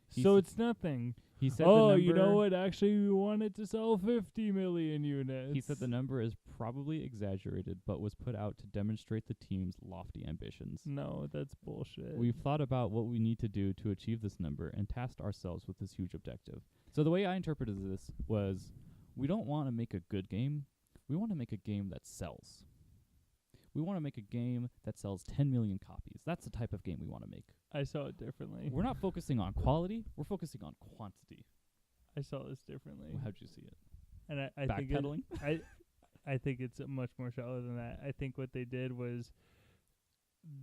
So it's nothing. He said Oh, the number, you know what? Actually, we wanted to sell 50 million units. He said the number is probably exaggerated, but was put out to demonstrate the team's lofty ambitions. No, that's bullshit. We've thought about what we need to do to achieve this number and tasked ourselves with this huge objective. So the way I interpreted this was, we don't want to make a good game. We want to make a game that sells. We want to make a game that sells 10 million copies. That's the type of game we want to make. I saw it differently. We're not focusing on quality. We're focusing on quantity. I saw this differently. How'd you see it? And I think Backpedaling? I think it's much more shallow than that. I think what they did was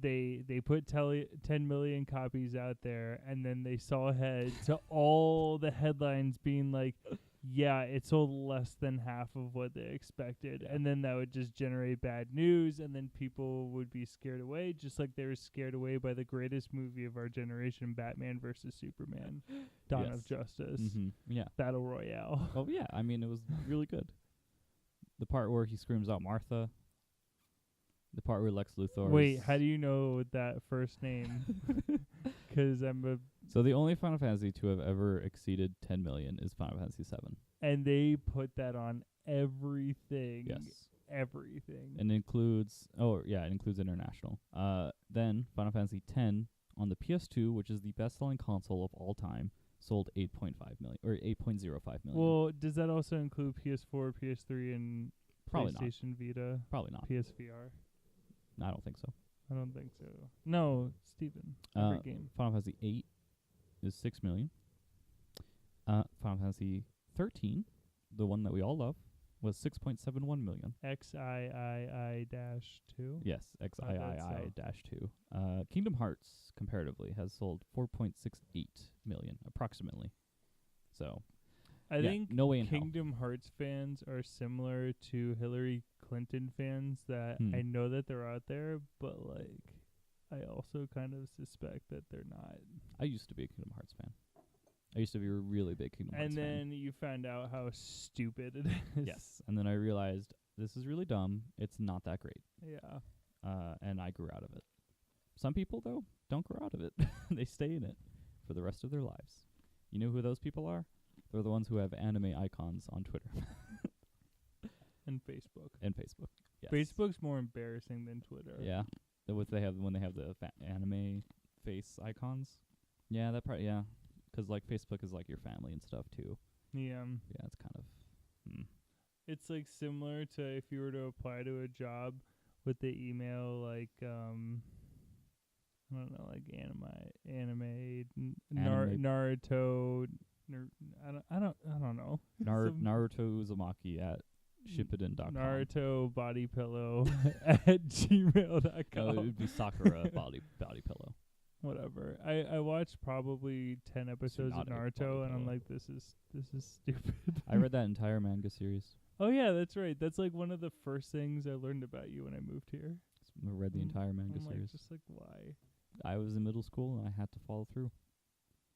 they put 10 million copies out there, and then they saw ahead to all the headlines being like, yeah, it sold less than half of what they expected. And then that would just generate bad news, and then people would be scared away, just like they were scared away by the greatest movie of our generation, Batman versus Superman, Dawn of Justice, Yeah. Battle Royale. Oh, yeah. I mean, it was really good. The part where he screams out Martha. The part where Lex Luthor. Wait, how do you know that first name? 'Cause I'm a... So the only Final Fantasy to have ever exceeded 10 million is Final Fantasy 7. And they put that on everything. Yes. Everything. And it includes, it includes international. Then Final Fantasy 10 on the PS2, which is the best-selling console of all time, sold 8.5 million or 8.05 million. Well, does that also include PS4, PS3, and Probably not. PlayStation Vita, Probably not. PSVR? I don't think so. I don't think so. No, Steven. Every game. Final Fantasy 8 is 6 million. Final Fantasy 13, the one that we all love, was 6.71 million. XIII-2. Yes, XIII-2. Kingdom Hearts, comparatively, has sold 4.68 million, approximately. So, I think no way in hell. Kingdom Hearts fans are similar to Hillary Clinton fans that I know that they're out there, but like I also kind of suspect that they're not. I used to be a Kingdom Hearts fan. I used to be a really big Kingdom Hearts fan. And then you found out how stupid it is. Yes, and then I realized this is really dumb. It's not that great. Yeah. And I grew out of it. Some people, though, don't grow out of it. They stay in it for the rest of their lives. You know who those people are? They're the ones who have anime icons on Twitter. And Facebook. Yes. Facebook's more embarrassing than Twitter. Yeah. When they have the anime face icons. Yeah, that part. Yeah, 'cause like Facebook is like your family and stuff too. Yeah. Yeah, it's kind of. It's like similar to if you were to apply to a job with the email like I don't know, like anime Naruto. I don't know. Naruto Uzumaki at Shippuden.com. Naruto body pillow at gmail.com. No, it would be Sakura body pillow. Whatever. I watched probably 10 episodes of Naruto, and I'm like, this is stupid. I read that entire manga series. Oh yeah, that's right. That's like one of the first things I learned about you when I moved here. I read the entire manga I'm series. Like, just like why? I was in middle school and I had to follow through.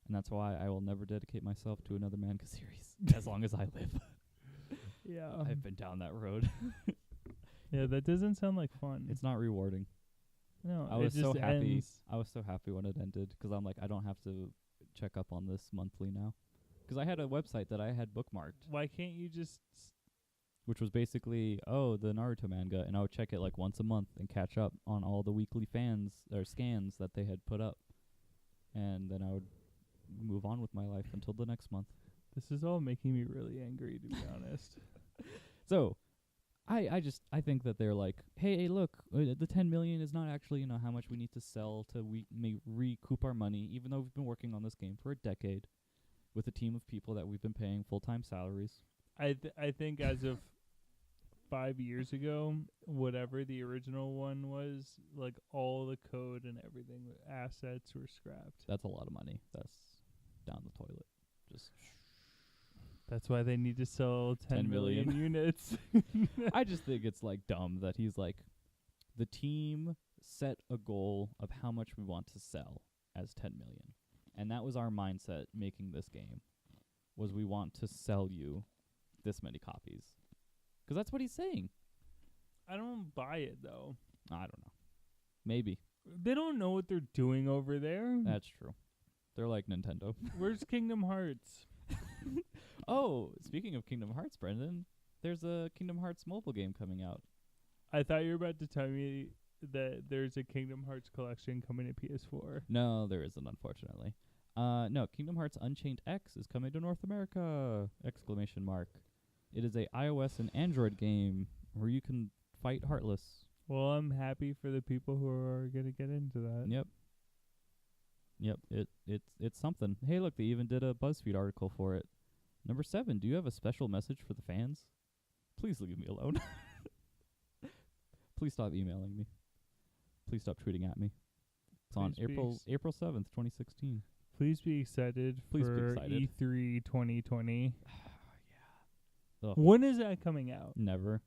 And that's why I will never dedicate myself to another manga series as long as I live. Yeah. I've been down that road. Yeah, that doesn't sound like fun. It's not rewarding. No, I was it just so happy. ends. I was so happy when it ended 'cause I'm like, I don't have to check up on this monthly now. 'Cause I had a website that I had bookmarked, Why can't you just which was basically, the Naruto manga, and I would check it like once a month and catch up on all the weekly scans that they had put up. And then I would move on with my life until the next month. This is all making me really angry, to be honest. So, I think that they're like, hey, look, the 10 million is not actually, how much we need to sell to recoup our money, even though we've been working on this game for a decade with a team of people that we've been paying full-time salaries. I think as of 5 years ago, whatever the original one was, like all the code and everything, assets were scrapped. That's a lot of money. That's down the toilet. Just That's why they need to sell 10 10 million million. units. I just think it's like dumb that he's like, the team set a goal of how much we want to sell as 10 million. And that was our mindset making this game, was we want to sell you this many copies. 'Cause that's what he's saying. I don't buy it, though. I don't know. Maybe. They don't know what they're doing over there. That's true. They're like Nintendo. Where's Kingdom Hearts? Oh, speaking of Kingdom Hearts, Brendan, there's a Kingdom Hearts mobile game coming out. I thought you were about to tell me that there's a Kingdom Hearts collection coming to PS4. No, there isn't, unfortunately. No, Kingdom Hearts Unchained X is coming to North America! ! It is a iOS and Android game where you can fight Heartless. Well, I'm happy for the people who are going to get into that. Yep. It's something. Hey, look, they even did a BuzzFeed article for it. Number 7, do you have a special message for the fans? Please leave me alone. Please stop emailing me. Please stop tweeting at me. It's on April 7th, 2016. Please be excited Please be for excited. E3 2020. Ugh. When is that coming out? Never.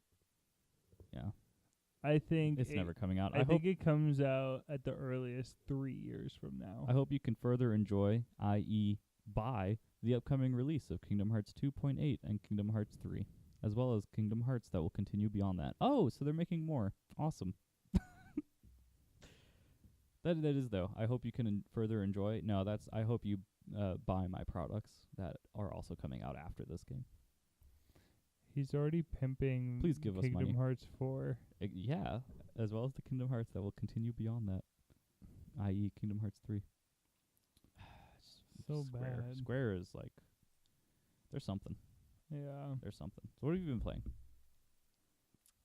Yeah. I think It's never coming out. I think it comes out at the earliest 3 years from now. I hope you can further enjoy, i.e. buy, the upcoming release of Kingdom Hearts 2.8 and Kingdom Hearts 3, as well as Kingdom Hearts that will continue beyond that. Oh, so they're making more. Awesome. That is, though. I hope you can further enjoy. No, I hope you buy my products that are also coming out after this game. He's already pimping Please give us Kingdom money. Hearts 4. Yeah, as well as the Kingdom Hearts that will continue beyond that, i.e. Kingdom Hearts 3. So Square. bad. Square is like, there's something. Yeah. There's something. So what have you been playing?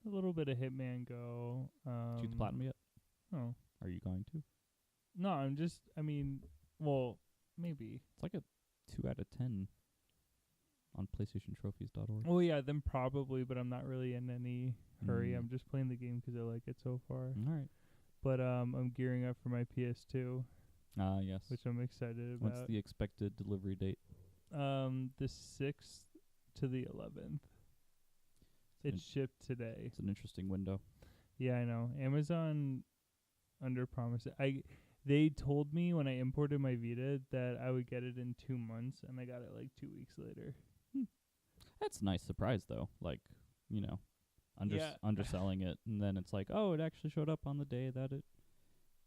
A little bit of Hitman Go. Did you get the platinum yet? Oh. Are you going to? No, maybe. It's like a 2 out of 10 on PlayStationTrophies.org. Oh, yeah, then probably, but I'm not really in any hurry. Mm. I'm just playing the game 'cause I like it so far. All right. But I'm gearing up for my PS2, Yes. which I'm excited about. What's the expected delivery date? The 6th to the 11th. It shipped today. It's an interesting window. Yeah, I know. Amazon under promised. They told me when I imported my Vita that I would get it in 2 months, and I got it like 2 weeks later. That's a nice surprise, though. Like, underselling it, and then it's like, oh, it actually showed up on the day that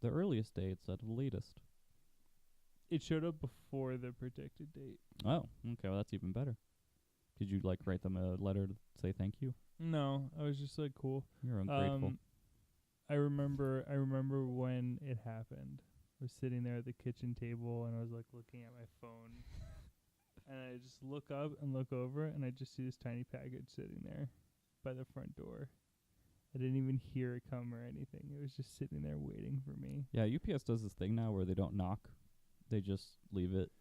the earliest day instead of the latest. It showed up before the predicted date. Oh, okay. Well, that's even better. Did you write them a letter to say thank you? No, I was just like, cool. You're ungrateful. I remember when it happened. I was sitting there at the kitchen table, and I was like looking at my phone, and I just look up and look over, and I just see this tiny package sitting there by the front door. I didn't even hear it come or anything. It was just sitting there waiting for me. Yeah, UPS does this thing now where they don't knock. They just leave it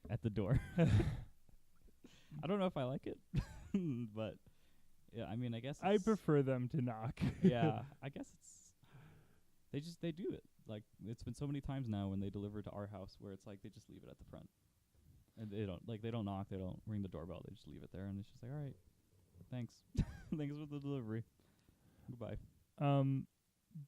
at the door. I don't know if I like it, but yeah, I mean, I guess I prefer them to knock. yeah, I guess they do it. Like, it's been so many times now when they deliver to our house where it's like they just leave it at the front. And they don't knock, they don't ring the doorbell, they just leave it there, and it's just like, all right, thanks. Thanks for the delivery. Goodbye.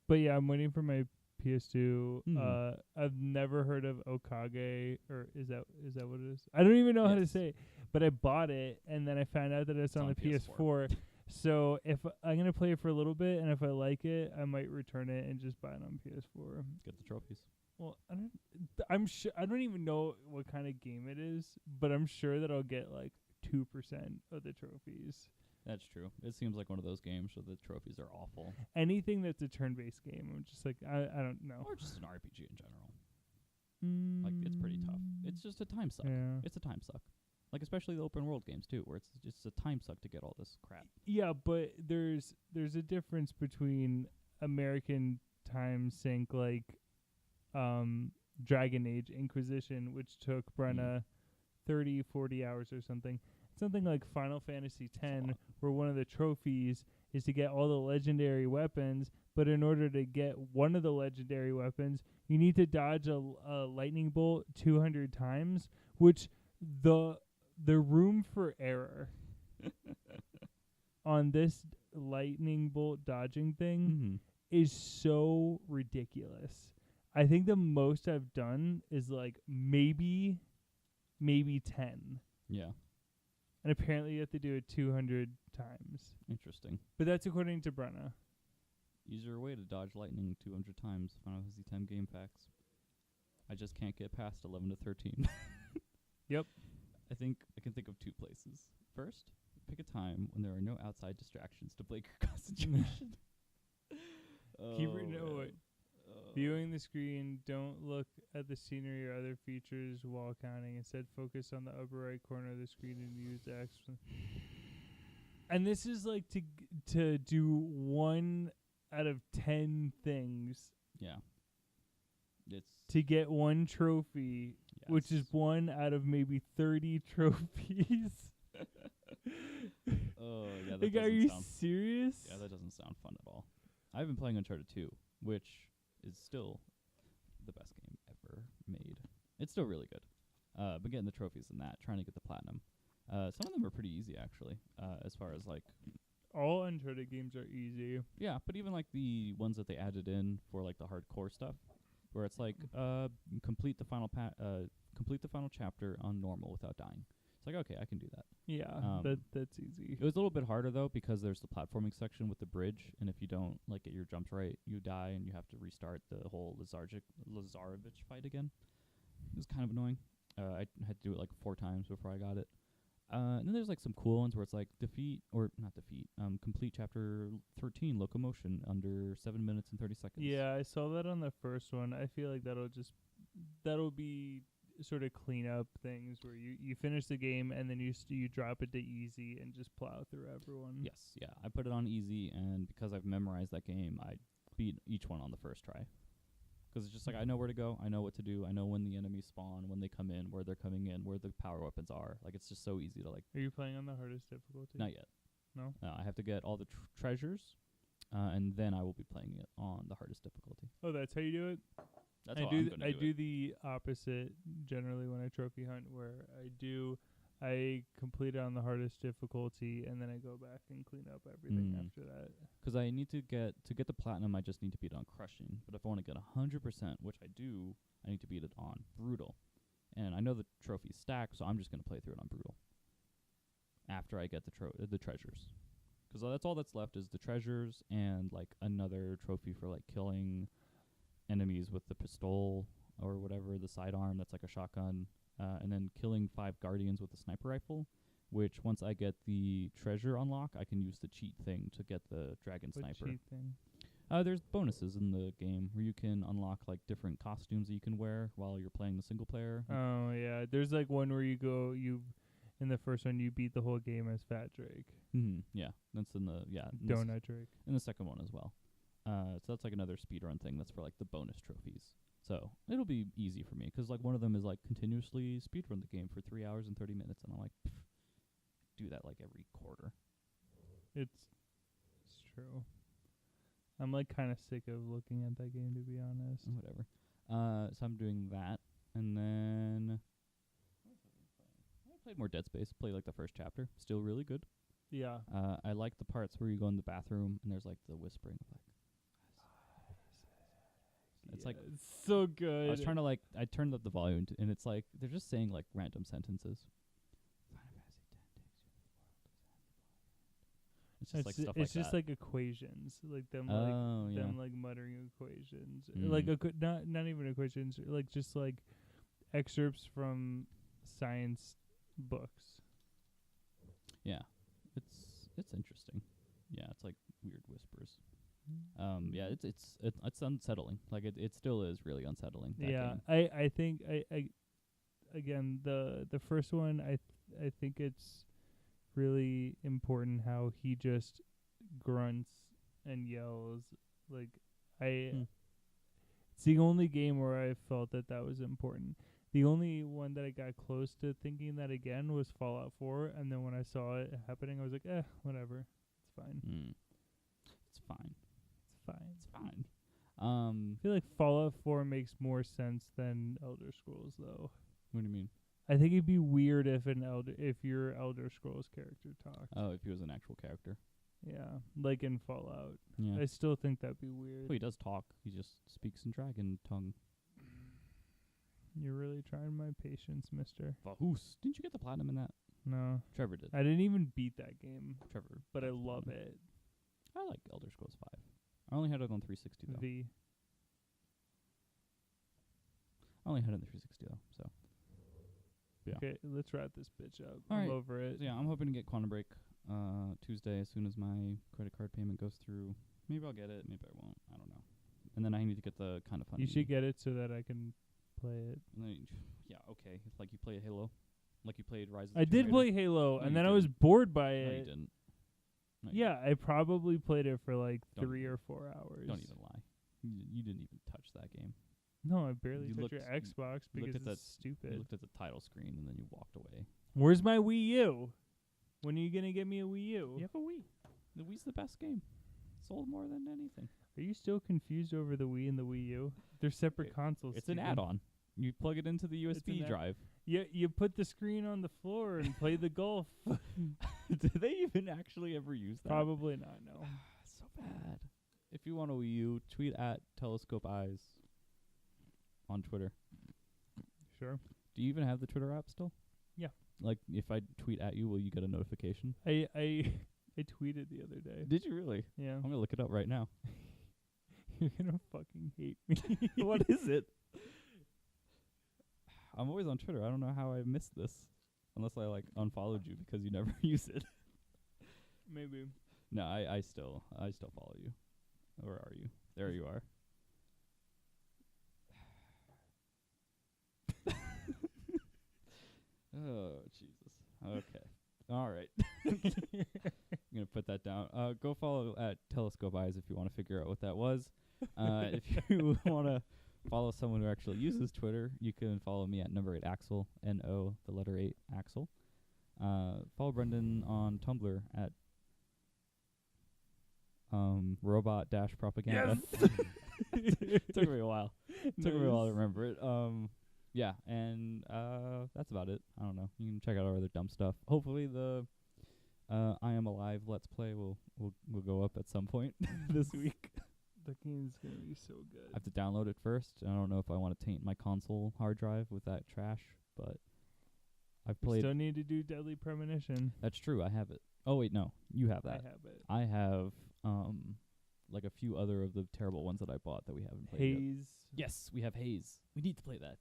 But yeah, I'm waiting for my PS2. Mhm. I've never heard of Okage, or is that what it is? I don't even know how to Yes. say it, but I bought it, and then I found out that it's on the PS4. So if I'm going to play it for a little bit, and if I like it, I might return it and just buy it on PS4. Get the trophies. Well, I'm sure, I don't even know what kind of game it is, but I'm sure that I'll get like 2% of the trophies. That's true. It seems like one of those games where the trophies are awful. Anything that's a turn-based game, I'm just like, I don't know. Or just an RPG in general. Like, it's pretty tough. It's just a time suck. Yeah. It's a time suck. Like especially the open world games too, where it's just a time suck to get all this crap. Yeah, but there's a difference between American time sync like Dragon Age Inquisition, which took Brenna 30, 40 hours or something. Something like Final Fantasy X, where one of the trophies is to get all the legendary weapons, but in order to get one of the legendary weapons, you need to dodge a lightning bolt 200 times, which the room for error on this lightning bolt dodging thing is so ridiculous. I think the most I've done is like maybe 10. Yeah. And apparently you have to do it 200 times. Interesting. But that's according to Brenna. Easier way to dodge lightning 200 times. Final Fantasy X game facts. I just can't get past 11 to 13. Yep. I think I can think of 2 places. First, pick a time when there are no outside distractions to break your concentration. Viewing the screen, don't look at the scenery or other features while counting. Instead, focus on the upper right corner of the screen and use X. And this is like to do 1 out of 10 things. Yeah. It's to get 1 trophy, which is 1 out of maybe 30 trophies. Oh, yeah. Like, are you serious? Yeah, that doesn't sound fun at all. I've been playing Uncharted 2, which is still the best game ever made. It's still really good. But getting the trophies in that, trying to get the platinum. Some of them are pretty easy, actually, as far as, like... All Uncharted games are easy. Yeah, but even, like, the ones that they added in for, like, the hardcore stuff, where it's like, complete the final chapter on normal without dying. It's like, okay, I can do that. Yeah, that's easy. It was a little bit harder, though, because there's the platforming section with the bridge, and if you don't, like, get your jumps right, you die, and you have to restart the whole Lazarevich fight again. It was kind of annoying. I had to do it, like, 4 times before I got it. And then there's, like, some cool ones where it's, like, complete chapter 13, Locomotion, under 7 minutes and 30 seconds. Yeah, I saw that on the first one. I feel like that'll be sort of clean up things where you finish the game and then you drop it to easy and just plow through everyone. Yes, yeah. I put it on easy, and because I've memorized that game, I beat each one on the first try. Because it's just like, I know where to go, I know what to do, I know when the enemies spawn, when they come in, where they're coming in, where the power weapons are. Like, it's just so easy to, like... Are you playing on the hardest difficulty? Not yet. No? No, I have to get all the treasures, and then I will be playing it on the hardest difficulty. Oh, that's how you do it? That's how I'm gonna I do do the opposite generally when I trophy hunt, where I complete it on the hardest difficulty, and then I go back and clean up everything after that. Because I need to get the platinum, I just need to beat it on crushing. But if I want to get 100%, which I do, I need to beat it on brutal. And I know the trophies stack, so I'm just gonna play through it on brutal after I get the treasures. Because that's all that's left is the treasures and like another trophy for like killing enemies with the pistol or whatever, the sidearm that's like a shotgun, and then killing 5 guardians with a sniper rifle, which once I get the treasure unlock, I can use the cheat thing to get the dragon sniper. Cheat thing? There's bonuses in the game where you can unlock like different costumes that you can wear while you're playing the single player. Oh yeah, there's like one where in the first one you beat the whole game as Fat Drake. Yeah, that's in the Donut Drake. In the second one as well. So that's like another speedrun thing. That's for like the bonus trophies. So it'll be easy for me because like one of them is like continuously speedrun the game for 3 hours and 30 minutes, and I'm like, do that like every quarter. It's true. I'm like kind of sick of looking at that game, to be honest. Whatever. So I'm doing that, and then I played more Dead Space. Played like the first chapter. Still really good. Yeah. I like the parts where you go in the bathroom and there's like the whispering of like. It's like it's so good. I was trying to like I turned up the volume and it's like they're just saying like random sentences. It's just like stuff like that. It's just like equations, like them them like muttering equations, like not even equations, like just like excerpts from science books. Yeah, it's interesting. Yeah, it's like weird whispers. Yeah, it's unsettling. Like it still is really unsettling. That yeah, game. I think I again the first one I think it's really important how he just grunts and yells. Like it's the only game where I felt that was important. The only one that I got close to thinking that again was Fallout 4, and then when I saw it happening, I was like, whatever, it's fine. It's fine. It's fine. It's fine. I feel like Fallout 4 makes more sense than Elder Scrolls, though. What do you mean? I think it'd be weird if your Elder Scrolls character talked. Oh, if he was an actual character. Yeah, like in Fallout. Yeah. I still think that'd be weird. Well, he does talk. He just speaks in dragon tongue. You're really trying my patience, mister. Vahus. Didn't you get the platinum in that? No. Trevor did. I didn't even beat that game, Trevor. but I got the love platinum. it. I like Elder Scrolls 5. I only had it on 360 though. I only had it on 360 though, so. Yeah. Okay, let's wrap this bitch up. All I'm right. over it. So yeah, I'm hoping to get Quantum Break Tuesday as soon as my credit card payment goes through. Maybe I'll get it, maybe I won't. I don't know. And then I need to get the Kind of Funny. You should get it so that I can play it. And then yeah, okay. It's like you play Halo. Like you played Rise of the I did Tomb play Raider. Halo, No, and you then I was didn't. bored by No, it. you didn't. No, you Yeah, I probably played it for like Don't 3 even- or 4 hours. Don't even lie. You didn't even touch that game. No, I barely You touched your looked- Xbox you looked because at it's You stupid. looked at the title screen and then you walked away. Where's my Wii U? When are you gonna get me a Wii U? You have a Wii. The Wii's the best game. Sold more than anything. Are you still confused over the Wii and the Wii U? They're separate consoles. It's an Steven. add-on. You plug it into the USB an drive. You put the screen on the floor and play the golf. Do they even actually ever use that? Probably not. No. So bad. If you want a Wii U, tweet at Telescope Eyes on Twitter. Sure. Do you even have the Twitter app still? Yeah. Like, if I tweet at you, will you get a notification? I tweeted the other day. Did you really? Yeah. I'm gonna look it up right now. You're gonna fucking hate me. What is it? I'm always on Twitter. I don't know how I missed this. Unless I, like, unfollowed you because you never use it. Maybe. No, I still follow you. Where are you? There you are. Oh, Jesus. Okay. All right. I'm going to put that down. Go follow at Telescope Eyes if you want to figure out what that was. If you want to follow someone who actually uses Twitter, you can follow me at number 8 Axel, N-O, the letter 8, Axel. Follow Brendan on Tumblr at robot-propaganda. Took me a while. Took me a while to remember it. Yeah, and that's about it. I don't know. You can check out our other dumb stuff. Hopefully the I Am Alive Let's Play will go up at some point this week. The game's gonna be so I good. have to download it first. I don't know if I want to taint my console hard drive with that trash, but I've We played. still need to do Deadly Premonition. That's true. I have it. Oh wait, no, you have I that. have it. I have like a few other of the terrible ones that I bought that we haven't played yet. Haze. Yes, we have Haze. We need to play that.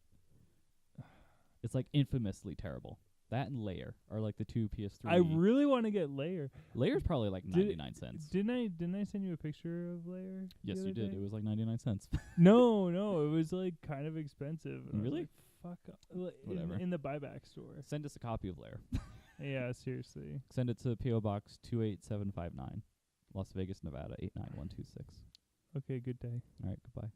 It's like infamously terrible. That and Layer are like the two PS3. I really want to get Layer. Layer's probably like 99 cents. Didn't I send you a picture of Layer? the Yes, other you did. day? It was like 99 cents. No, it was like kind of expensive. and I was Really? like, fuck. Whatever. In the buyback store. Send us a copy of Layer. Yeah, seriously. Send it to PO Box 28759, Las Vegas, Nevada 89126. Okay, good day. All right, goodbye.